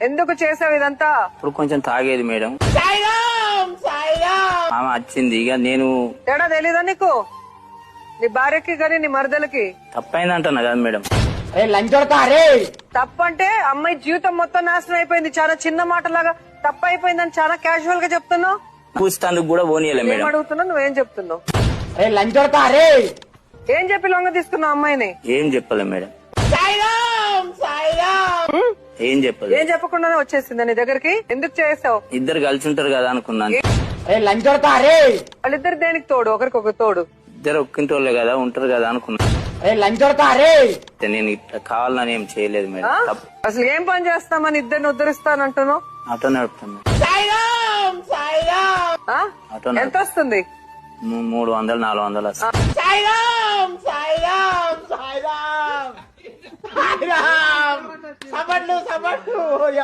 ఎందుకు చేసావు ఇదంతా? ఇప్పుడు కొంచెం తాగేది మేడం. ఆమె వచ్చింది ఇక నేను తేడా తెలీదా నీకు? నీ భార్యకి గాని నీ మరదలకి తప్పైంది అంటున్నా కదా మేడం. తప్పంటే అమ్మాయి జీవితం మొత్తం నాశనం అయిపోయింది. చాలా చిన్న మాటలాగా తప్పు అయిపోయిందని చాలా క్యాజువల్ గా చెప్తున్నావు. పూస్తానికి కూడా పోనీయలే ఏం మేడం. అడుగుతున్నావు? నువ్వేం చెప్తున్నావు? ఏం చెప్పి లొంగ తీసుకున్నావు అమ్మాయిని? ఏం చెప్పలే మేడం. ఏం చెప్పలేదు. ఏం చెప్పకుండానే వచ్చేసింది నీ దగ్గరికి. ఎందుకు చేసావు? ఇద్దరు కలిసి ఉంటారు కదా అనుకున్నాను. వాళ్ళిద్దరు దేనికి తోడు? ఒకరికొక తోడు. ఇద్దరు ఒక్కింటోళ్ళే కదా ఉంటారు కదా అనుకున్నాను. నేను ఇట్లా కావాలని ఏం చేయలేదు మేడం. తప్పు. అసలు ఏం పని చేస్తామని ఇద్దరిని ఉద్ధరిస్తానంటున్నావు? ఆటో నడుపుతాను. ఆ? ఆటో ఎంత వస్తుంది? 300 400 వస్తుంది. సబడ్లు